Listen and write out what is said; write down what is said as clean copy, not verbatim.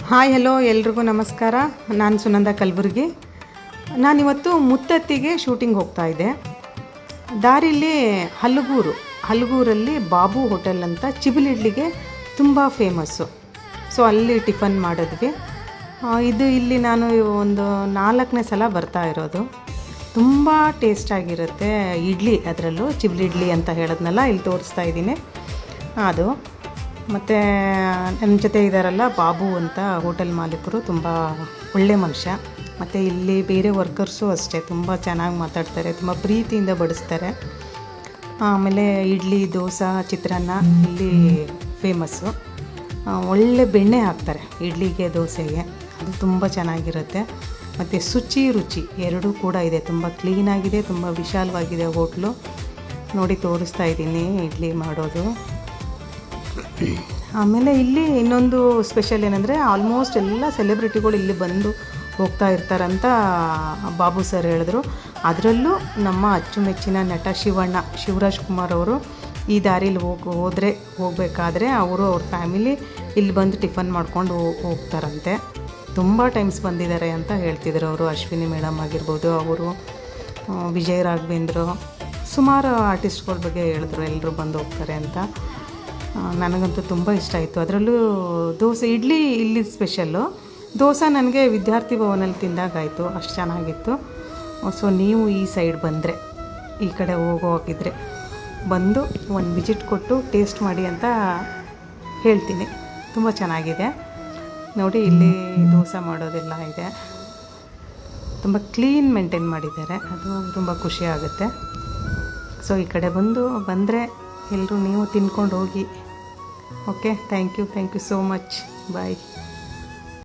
Hi hello ಎಲ್ರಿಗೂ ನಮಸ್ಕಾರ. ನಾನು ಸುನಂದ ಕಲಬುರ್ಗಿ. ನಾನಿವತ್ತು ಮುತ್ತತ್ತಿಗೆ ಶೂಟಿಂಗ್ ಹೋಗ್ತಾಯಿದ್ದೆ. ದಾರಿಲಿ ಹಲಗೂರಲ್ಲಿ ಬಾಬು ಹೋಟೆಲ್ ಅಂತ ಚಿಬಿಲ್ ಇಡ್ಲಿಗೆ ತುಂಬ ಫೇಮಸ್ಸು. ಸೊ ಅಲ್ಲಿ ಟಿಫನ್ ಮಾಡಿದ್ವಿ. ಇದು ಇಲ್ಲಿ ನಾನು ಒಂದು 4ನೇ ಸಲ ಬರ್ತಾ ಇರೋದು. ತುಂಬ ಟೇಸ್ಟಾಗಿರುತ್ತೆ ಇಡ್ಲಿ. ಅದರಲ್ಲೂ ಚಿಬಿಲ್ ಇಡ್ಲಿ ಅಂತ ಹೇಳಿದ್ನಲ್ಲ, ಇಲ್ಲಿ ತೋರಿಸ್ತಾ ಇದ್ದೀನಿ ಅದು. ಮತ್ತು ನನ್ನ ಜೊತೆ ಇದ್ದಾರಲ್ಲ ಬಾಬು ಅಂತ ಹೋಟೆಲ್ ಮಾಲೀಕರು, ತುಂಬ ಒಳ್ಳೆ ಮನುಷ್ಯ. ಮತ್ತು ಇಲ್ಲಿ ಬೇರೆ ವರ್ಕರ್ಸು ಅಷ್ಟೇ, ತುಂಬ ಚೆನ್ನಾಗಿ ಮಾತಾಡ್ತಾರೆ, ತುಂಬ ಪ್ರೀತಿಯಿಂದ ಬಡಿಸ್ತಾರೆ. ಆಮೇಲೆ ಇಡ್ಲಿ, ದೋಸೆ, ಚಿತ್ರಾನ್ನ ಇಲ್ಲಿ ಫೇಮಸ್ಸು. ಒಳ್ಳೆ ಬೆಣ್ಣೆ ಹಾಕ್ತಾರೆ ಇಡ್ಲಿಗೆ, ದೋಸೆಗೆ. ಅದು ತುಂಬ ಚೆನ್ನಾಗಿರುತ್ತೆ. ಮತ್ತು ಶುಚಿ ರುಚಿ ಎರಡೂ ಕೂಡ ಇದೆ. ತುಂಬ ಕ್ಲೀನಾಗಿದೆ, ತುಂಬ ವಿಶಾಲವಾಗಿದೆ ಹೋಟ್ಲು. ನೋಡಿ ತೋರಿಸ್ತಾ ಇದ್ದೀನಿ ಇಡ್ಲಿ ಮಾಡೋದು. ಆಮೇಲೆ ಇಲ್ಲಿ ಇನ್ನೊಂದು ಸ್ಪೆಷಲ್ ಏನಂದರೆ, ಆಲ್ಮೋಸ್ಟ್ ಎಲ್ಲ ಸೆಲೆಬ್ರಿಟಿಗಳು ಇಲ್ಲಿ ಬಂದು ಹೋಗ್ತಾ ಇರ್ತಾರಂತ ಬಾಬು ಸರ್ ಹೇಳಿದ್ರು. ಅದರಲ್ಲೂ ನಮ್ಮ ಅಚ್ಚುಮೆಚ್ಚಿನ ನಟ ಶಿವರಾಜ್ ಕುಮಾರ್ ಅವರು ಈ ದಾರಿಲಿ ಹೋಗಬೇಕಾದ್ರೆ ಅವರು ಅವ್ರ ಫ್ಯಾಮಿಲಿ ಇಲ್ಲಿ ಬಂದು ಟಿಫನ್ ಮಾಡ್ಕೊಂಡು ಹೋಗ್ತಾರಂತೆ. ತುಂಬ ಟೈಮ್ಸ್ ಬಂದಿದ್ದಾರೆ ಅಂತ ಹೇಳ್ತಿದ್ರು ಅವರು. ಅಶ್ವಿನಿ ಮೇಡಮ್ ಆಗಿರ್ಬೋದು, ಅವರು ವಿಜಯ್ ರಾಘವೇಂದ್ರ, ಸುಮಾರು ಆರ್ಟಿಸ್ಟ್ಗಳ ಬಗ್ಗೆ ಹೇಳಿದ್ರು, ಎಲ್ಲರೂ ಬಂದು ಹೋಗ್ತಾರೆ ಅಂತ. ನನಗಂತೂ ತುಂಬ ಇಷ್ಟ ಆಯಿತು. ಅದರಲ್ಲೂ ಇಡ್ಲಿ ಇಲ್ಲಿ ಸ್ಪೆಷಲ್ಲು. ದೋಸೆ ನನಗೆ ವಿದ್ಯಾರ್ಥಿ ಭವನಲ್ಲಿ ತಿಂದಾಗಾಯಿತು, ಅಷ್ಟು ಚೆನ್ನಾಗಿತ್ತು. ಸೊ ನೀವು ಈ ಸೈಡ್ ಬಂದರೆ, ಈ ಕಡೆ ಹೋಗಿದ್ರೆ ಬಂದು ಒಂದು ವಿಸಿಟ್ ಕೊಟ್ಟು ಟೇಸ್ಟ್ ಮಾಡಿ ಅಂತ ಹೇಳ್ತೀನಿ. ತುಂಬ ಚೆನ್ನಾಗಿದೆ ನೋಡಿ. ಇಲ್ಲಿ ದೋಸೆ ಮಾಡೋದೆಲ್ಲ ಇದೆ, ತುಂಬ ಕ್ಲೀನ್ ಮೇಂಟೈನ್ ಮಾಡಿದ್ದಾರೆ. ಅದು ತುಂಬ ಖುಷಿ ಆಗುತ್ತೆ. ಸೊ ಈ ಕಡೆ ಬಂದರೆ ಎಲ್ಲರೂ ನೀವು ತಿನ್ಕೊಂಡು ಹೋಗಿ. Okay, thank you so much. Bye.